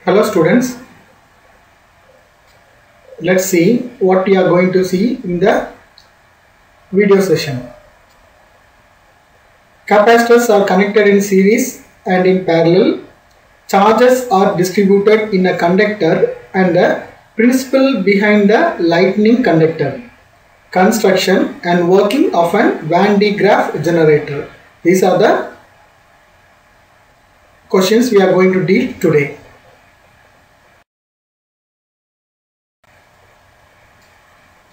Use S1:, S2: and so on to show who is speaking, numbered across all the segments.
S1: Hello students, let's see what we are going to see in the video session. Capacitors are connected in series and in parallel. Charges are distributed in a conductor and the principle behind the lightning conductor. Construction and working of an Van de Graaff generator. These are the questions we are going to deal today.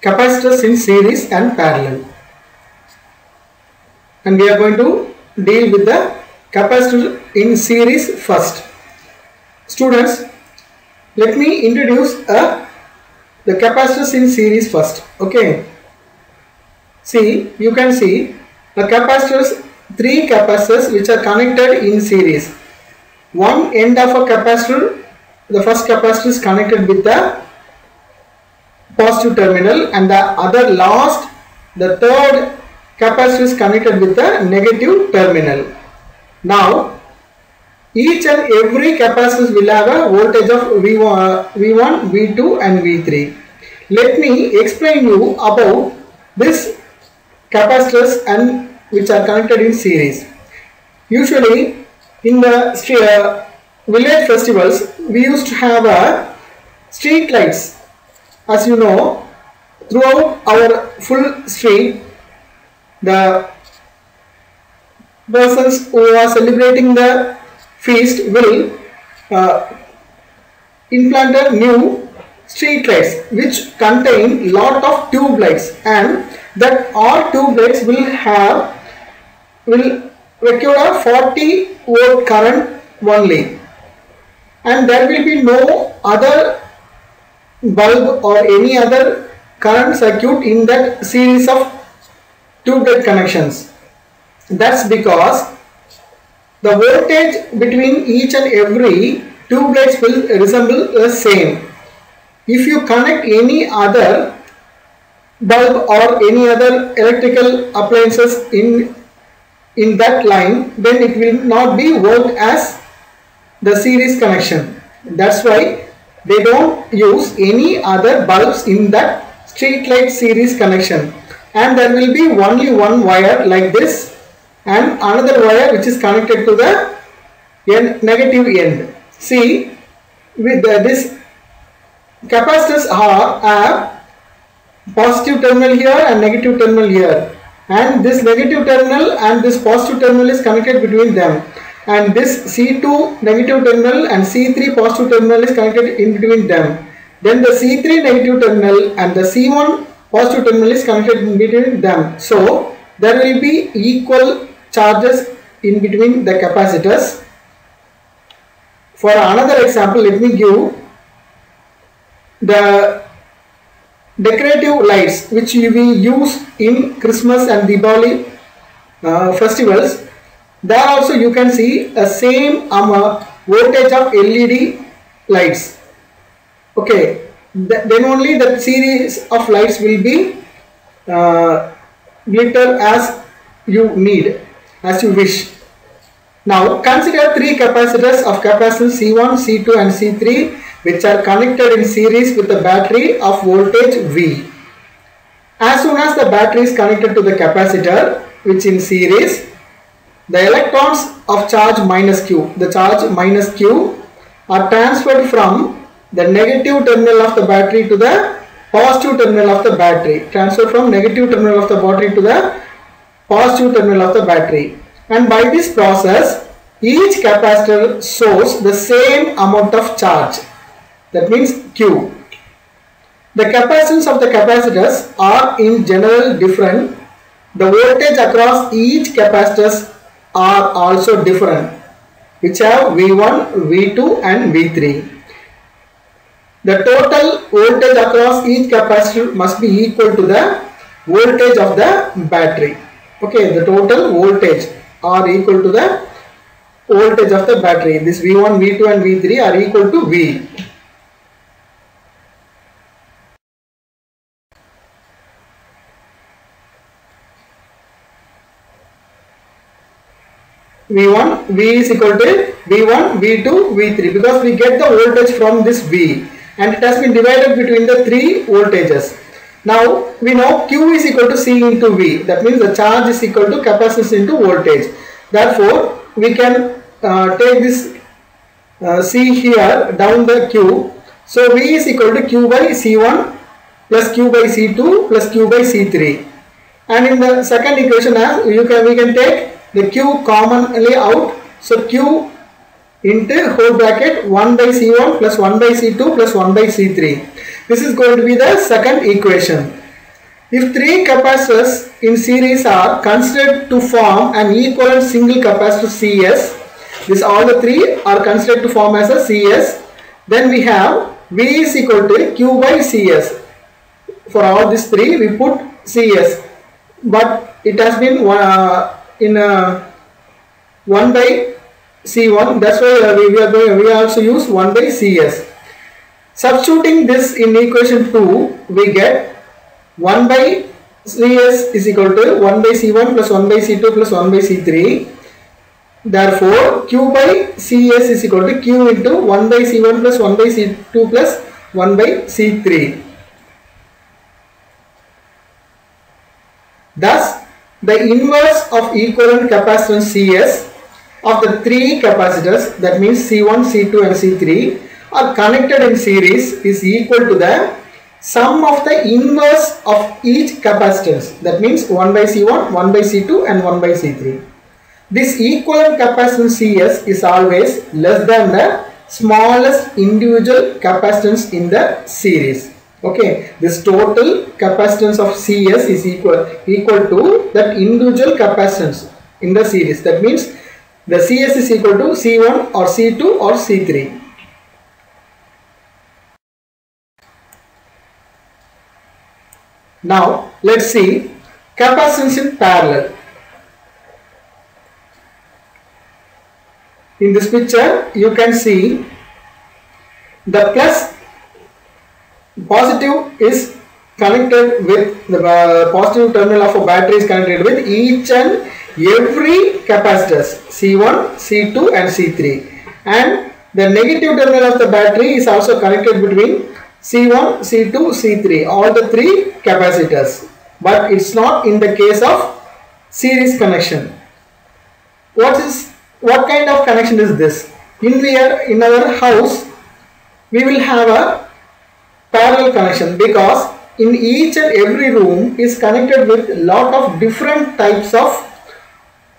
S1: Capacitors in series and parallel. And we are going to deal with the capacitor in series first. Students, let me introduce the capacitors in series first. Okay. See, you can see the capacitors, three capacitors which are connected in series. One end of a capacitor, the first capacitor is connected with the positive terminal, and the other last, the third capacitor is connected with the negative terminal. Now, each and every capacitor will have a voltage of V1, V2 and V3. Let me explain you about this capacitors and which are connected in series. Usually in the village festivals we used to have a street lights. As you know, throughout our full street, the persons who are celebrating the feast will implant a new street lights which contain lot of tube lights, and that all tube lights will record a 40 volt current only, and there will be no other bulb or any other current circuit in that series of tube light connections. That's because the voltage between each and every tube lights will resemble the same. If you connect any other bulb or any other electrical appliances in that line, then it will not be worked as the series connection. That's why they don't use any other bulbs in that street light series connection, and there will be only one wire like this and another wire which is connected to the negative end. See, with this capacitors have positive terminal here and negative terminal here, and this negative terminal and this positive terminal is connected between them, and this C2 negative terminal and C3 positive terminal is connected in between them. Then the C3 negative terminal and the C1 positive terminal is connected in between them. So there will be equal charges in between the capacitors. For another example, let me give the decorative lights which we use in Christmas and Diwali festivals. There also you can see a same voltage of LED lights. Okay, then only the series of lights will be glitter as you need, as you wish. Now consider three capacitors of capacitance C1, C2 and C3 which are connected in series with a battery of voltage V. As soon as the battery is connected to the capacitor which in series, the electrons of charge minus Q, the charge minus Q, are transferred from the negative terminal of the battery to the positive terminal of the battery. Transfer from negative terminal of the battery to the positive terminal of the battery. And by this process, each capacitor shows the same amount of charge. That means Q. The capacitance of the capacitors are in general different. The voltage across each capacitors are also different, which have V1, V2 and V3. The total voltage across each capacitor must be equal to the voltage of the battery. Okay, the total voltage are equal to the voltage of the battery. This V1, V2 and V3 are equal to V. V1, V is equal to V1, V2, V3 because we get the voltage from this V and it has been divided between the three voltages. Now we know Q is equal to C into V. That means the charge is equal to capacitance into voltage. Therefore, we can take this C here down the Q. So V is equal to Q by C1 plus Q by C2 plus Q by C3. And in the second equation, we can take the Q commonly out. So Q into whole bracket 1 by C1 plus 1 by C2 plus 1 by C3. This is going to be the second equation. If three capacitors in series are considered to form an equivalent single capacitor CS, this all the three are considered to form as a CS, then we have V is equal to Q by CS. For all these three we put CS, but it has been in 1 by C1, that's why we also use 1 by CS. Substituting this in equation 2, we get 1 by CS is equal to 1 by C1 plus 1 by C2 plus 1 by C3. Therefore, Q by CS is equal to Q into 1 by C1 plus 1 by C2 plus 1 by C3. Thus, the inverse of equivalent capacitance CS of the three capacitors, that means C1, C2 and C3, are connected in series is equal to the sum of the inverse of each capacitance, that means 1 by C1, 1 by C2 and 1 by C3. This equivalent capacitance CS is always less than the smallest individual capacitance in the series. Okay, this total capacitance of CS is equal to that individual capacitance in the series. That means the CS is equal to C1 or C2 or C3. Now let's see capacitance in parallel. In this picture you can see the positive is connected with the positive terminal of a battery is connected with each and every capacitors C1, C2 and C3, and the negative terminal of the battery is also connected between C1, C2, C3, all the three capacitors, but it's not in the case of series connection. What kind of connection is this? In our house we will have a parallel connection because in each and every room is connected with lot of different types of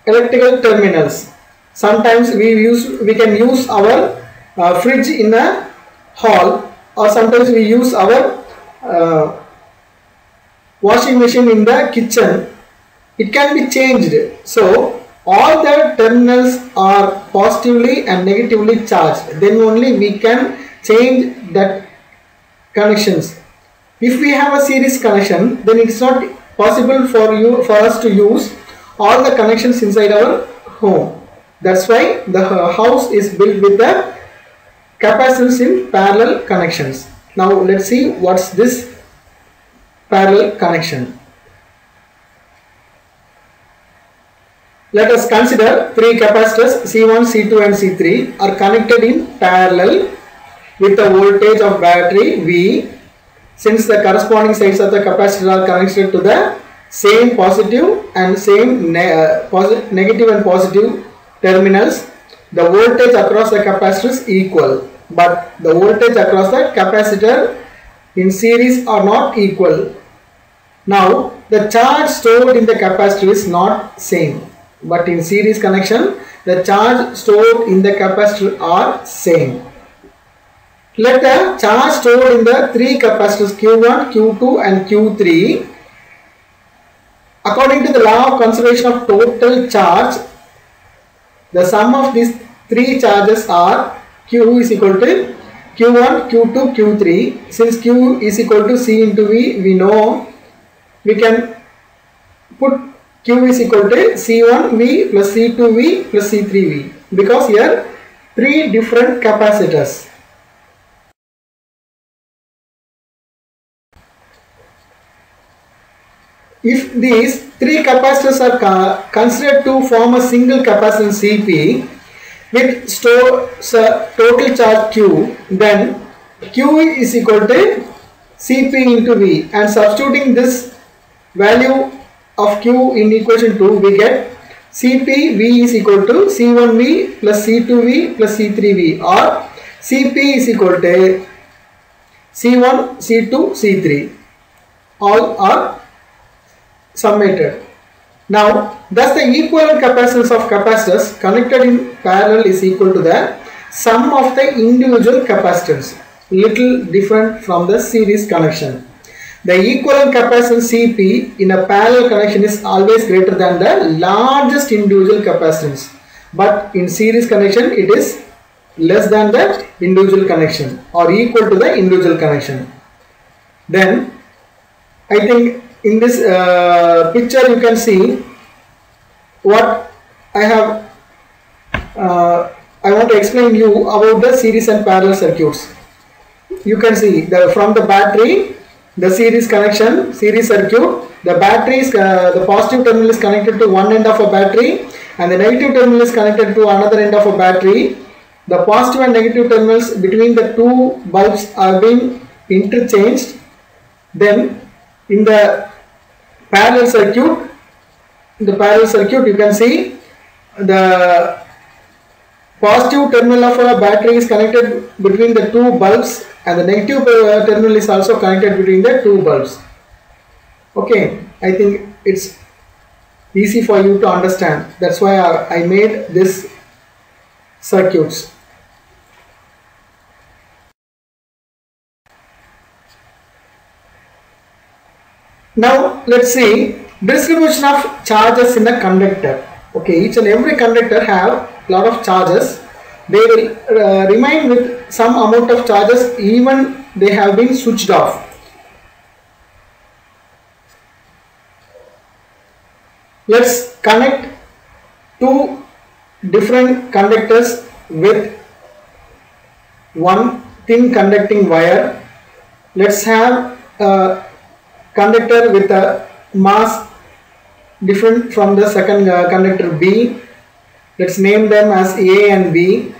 S1: electrical terminals. Sometimes we can use our fridge in a hall, or sometimes we use our washing machine in the kitchen. It can be changed. So all the terminals are positively and negatively charged. Then only we can change that connections. If we have a series connection, then it's not possible for us to use all the connections inside our home. That's why the house is built with the capacitance in parallel connections. Now let's see what's this parallel connection. Let us consider three capacitors C1, C2 and C3 are connected in parallel with the voltage of battery V. Since the corresponding sides of the capacitor are connected to the same positive and same negative and positive terminals, the voltage across the capacitor is equal, but the voltage across the capacitor in series are not equal. Now the charge stored in the capacitor is not same, but in series connection the charge stored in the capacitor are same. Let the charge stored in the three capacitors Q1, Q2 and Q3, according to the law of conservation of total charge, the sum of these three charges are Q is equal to Q1, Q2, Q3. Since Q is equal to C into V, we know we can put Q is equal to C1V plus C2V plus C3V, because here three different capacitors. if these three capacitors are considered to form a single capacitance Cp with total charge Q, then Q is equal to Cp into V, and substituting this value of Q in equation 2, we get Cp V is equal to C1V plus C2V plus C3V, or Cp is equal to C1, C2, C3. All are summated. Now, thus the equivalent capacitance of capacitors connected in parallel is equal to the sum of the individual capacitance, little different from the series connection. The equivalent capacitance Cp in a parallel connection is always greater than the largest individual capacitance, but in series connection it is less than the individual connection or equal to the individual connection. Then I think in this picture you can see what I have. I want to explain you about the series and parallel circuits. You can see from the battery, the series connection, series circuit, the battery is the positive terminal is connected to one end of a battery and the negative terminal is connected to another end of a battery. The positive and negative terminals between the two bulbs are being interchanged. Then in the parallel circuit, you can see the positive terminal of a battery is connected between the two bulbs and the negative terminal is also connected between the two bulbs. Okay, I think it's easy for you to understand. That's why I made this circuits. Now let's see distribution of charges in a conductor. Okay, each and every conductor have lot of charges. They will remain with some amount of charges even they have been switched off. Let's connect two different conductors with one thin conducting wire. Let's have a conductor with a mass different from the second conductor B. Let's name them as A and B.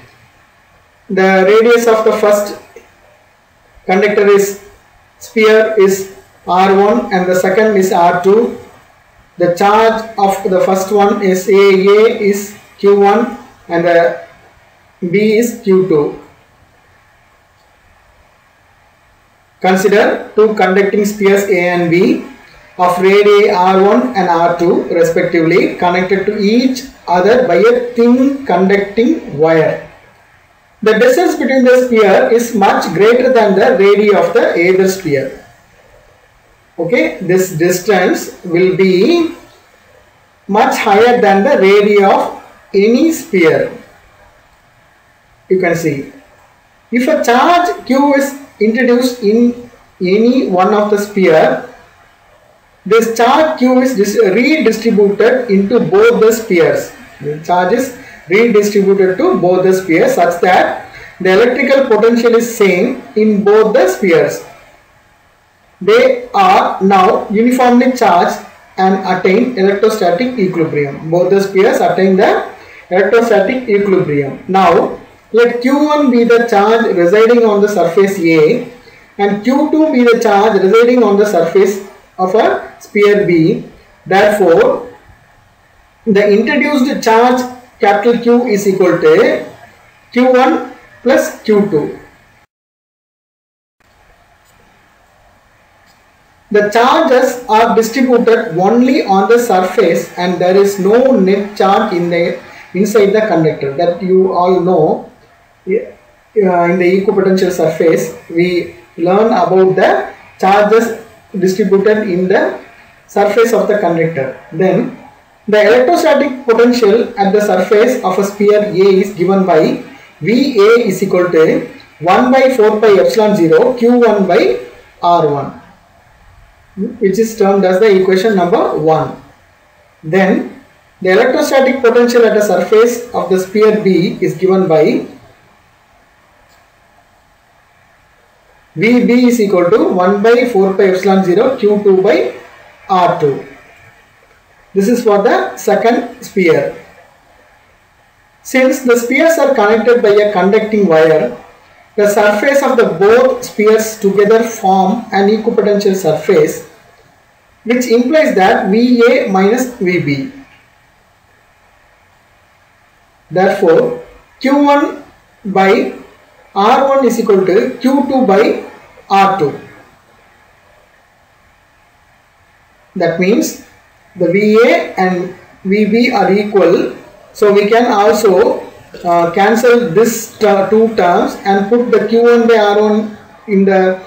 S1: The radius of the first conductor sphere is R1 and the second is R2. The charge of the first one is A is Q1 and the B is Q2. Consider two conducting spheres A and B of radii R1 and R2 respectively connected to each other by a thin conducting wire. The distance between the sphere is much greater than the radii of the either sphere. Okay, this distance will be much higher than the radii of any sphere. You can see if a charge Q is introduced in any one of the sphere, this charge Q is redistributed into both the spheres. The charge is redistributed to both the spheres such that the electrical potential is same in both the spheres. They are now uniformly charged and attain electrostatic equilibrium. Both the spheres attain the electrostatic equilibrium. Now let Q1 be the charge residing on the surface A and Q2 be the charge residing on the surface of a sphere B. Therefore, the introduced charge capital Q is equal to Q1 plus Q2. The charges are distributed only on the surface and there is no net charge inside the conductor. That you all know. In the equipotential surface, we learn about the charges distributed in the surface of the conductor. Then the electrostatic potential at the surface of a sphere A is given by VA is equal to 1 by 4 pi epsilon 0 Q1 by R1, which is termed as the equation number 1. Then the electrostatic potential at the surface of the sphere B is given by VB is equal to 1 by 4 pi epsilon 0 Q2 by R2. This is for the second sphere. Since the spheres are connected by a conducting wire, the surface of the both spheres together form an equipotential surface, which implies that VA minus VB. Therefore, Q1 by R1 is equal to Q2 by R2. That means the VA and VB are equal. So we can also cancel this two terms and put the Q1 by R1 in the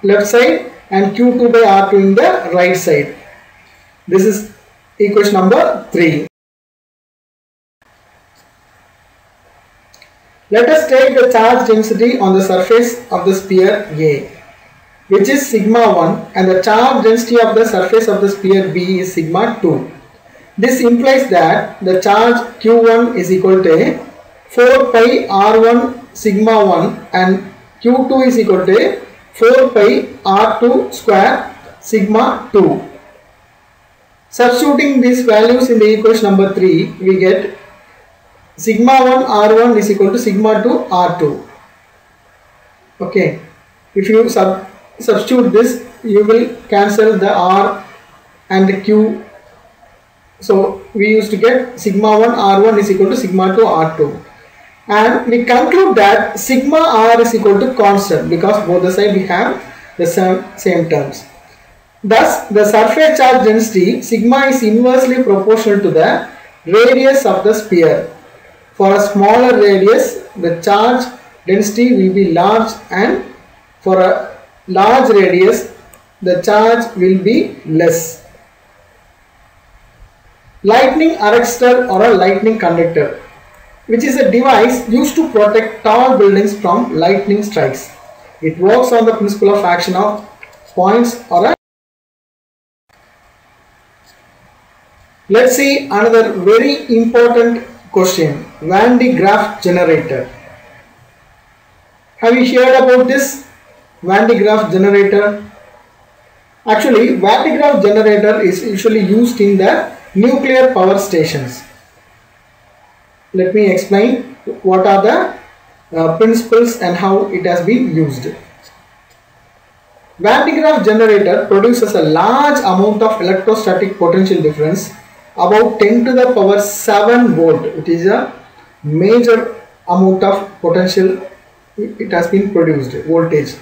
S1: left side and Q2 by R2 in the right side. This is equation number 3. Let us take the charge density on the surface of the sphere A, which is sigma 1, and the charge density of the surface of the sphere B is sigma 2. This implies that the charge Q1 is equal to 4 pi R1 sigma 1 and Q2 is equal to 4 pi R2 square sigma 2. Substituting these values in the equation number 3, we get sigma 1 R1 is equal to sigma 2 R2. Okay, if you substitute this, you will cancel the R and the Q. So we used to get sigma 1 R1 is equal to sigma 2 R2. And we conclude that sigma R is equal to constant because both the sides we have the same terms. Thus, the surface charge density sigma is inversely proportional to the radius of the sphere. For a smaller radius, the charge density will be large, and for a large radius, the charge will be less. Lightning arrestor or a lightning conductor, which is a device used to protect tall buildings from lightning strikes. It works on the principle of action of points or a. Let's see another very important question. Van de Graaff generator. Have you heard about this Van de Graaff generator? Actually, Van de Graaff generator is usually used in the nuclear power stations. Let me explain what are the principles and how it has been used. Van de Graaff generator produces a large amount of electrostatic potential difference, about 10 to the power 7 volt. It is a major amount of potential it has been produced, voltage.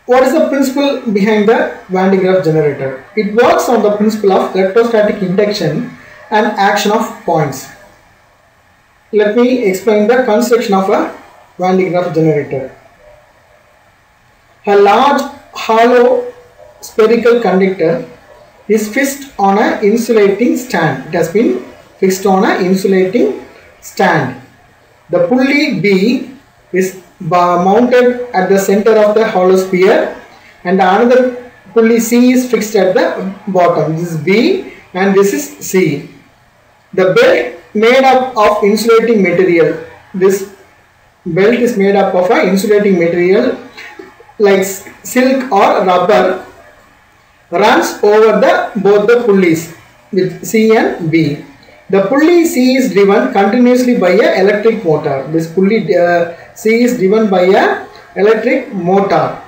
S1: What is the principle behind the Van de Graaff generator? It works on the principle of electrostatic induction and action of points. Let me explain the construction of a Van de Graaff generator. A large hollow spherical conductor is fixed on an insulating stand. It has been fixed on an insulating stand. The pulley B is mounted at the center of the hollow sphere, and another pulley C is fixed at the bottom. This is B and this is C. The belt made up of insulating material. This belt is made up of an insulating material like silk or rubber, runs over both the pulleys with C and B. The pulley C is driven continuously by an electric motor. This pulley C is driven by an electric motor.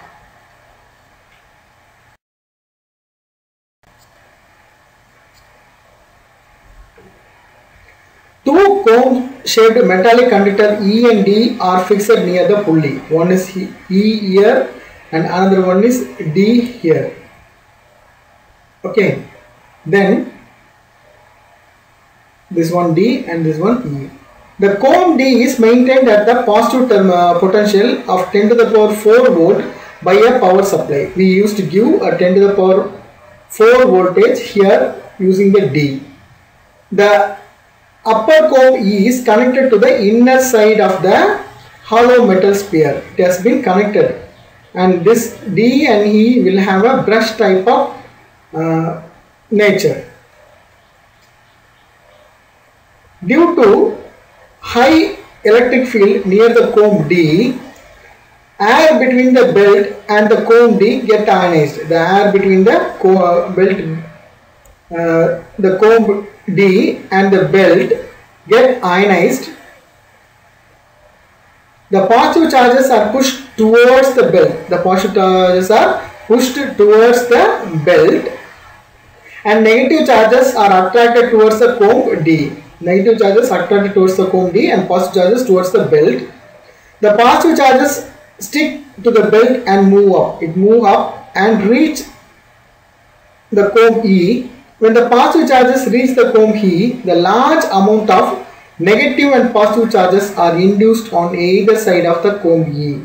S1: Two cone-shaped metallic conductor E and D are fixed near the pulley. One is E here and another one is D here. Okay, then this one D and this one E. The cone D is maintained at the positive potential of 10 to the power 4 volt by a power supply. We used to give a 10 to the power 4 voltage here using the D. The upper cone E is connected to the inner side of the hollow metal sphere. It has been connected, and this D and E will have a brush type of nature. Due to high electric field near the cone D, air between the belt and the cone D get ionized. The air between the belt the comb D and the belt get ionized, the positive charges are pushed towards the belt. The positive charges are pushed towards the belt and negative charges are attracted towards the comb D. Negative charges are attracted towards the comb D and positive charges towards the belt. The positive charges stick to the belt and move up. It move up and reach the comb E. When the positive charges reach the comb E, the large amount of negative and positive charges are induced on either side of the comb E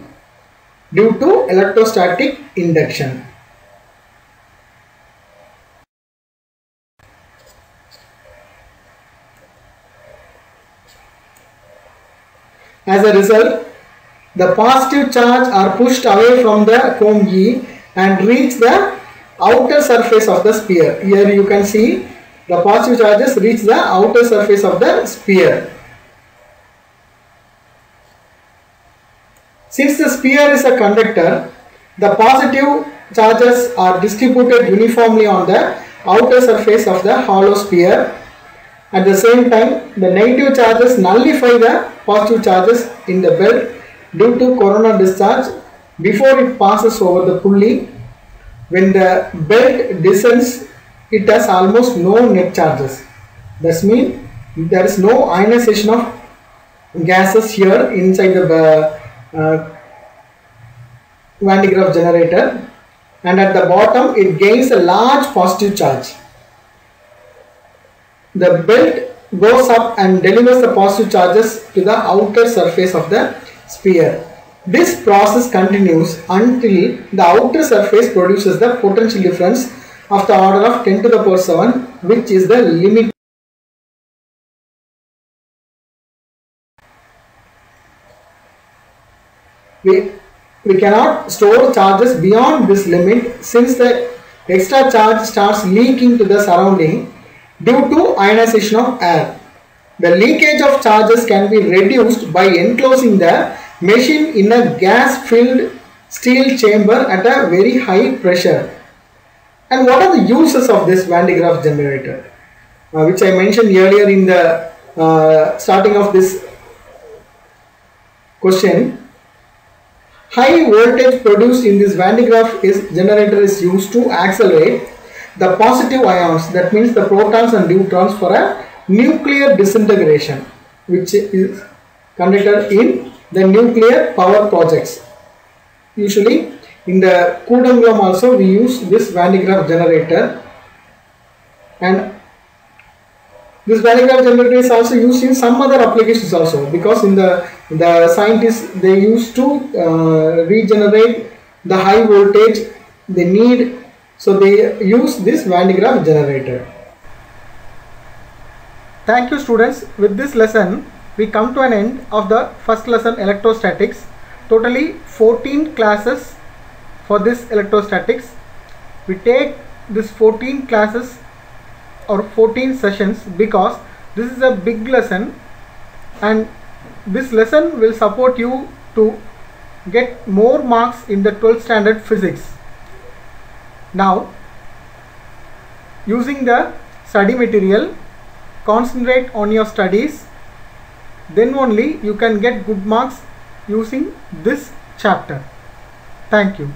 S1: due to electrostatic induction. As a result, the positive charge are pushed away from the comb E and reach the outer surface of the sphere. Here you can see the positive charges reach the outer surface of the sphere. Since the sphere is a conductor, the positive charges are distributed uniformly on the outer surface of the hollow sphere. At the same time, the negative charges nullify the positive charges in the belt due to coronal discharge before it passes over the pulley. When the belt descends, it has almost no net charges. That means there is no ionization of gases here inside the Van de Graaff generator, and at the bottom it gains a large positive charge. The belt goes up and delivers the positive charges to the outer surface of the sphere. This process continues until the outer surface produces the potential difference of the order of 10 to the power 7, which is the limit. We cannot store charges beyond this limit since the extra charge starts leaking to the surrounding due to ionization of air. The leakage of charges can be reduced by enclosing the machine in a gas-filled steel chamber at a very high pressure. And what are the uses of this Van de Graaff generator, which I mentioned earlier in the starting of this question? High voltage produced in this Van de Graaff generator is used to accelerate the positive ions, that means the protons and neutrons, for a nuclear disintegration, which is conducted in the nuclear power projects. Usually in the Kudanglam also we use this Van de Graaff generator, and this Van de Graaff generator is also used in some other applications also, because in the scientists, they used to regenerate the high voltage they need, so they use this Van de Graaff generator. Thank you students. With this lesson we come to an end of the first lesson, electrostatics. Totally 14 classes for this electrostatics. We take this 14 classes or 14 sessions because this is a big lesson, and this lesson will support you to get more marks in the 12th standard physics. Now, using the study material, concentrate on your studies, then only you can get good marks using this chapter. Thank you.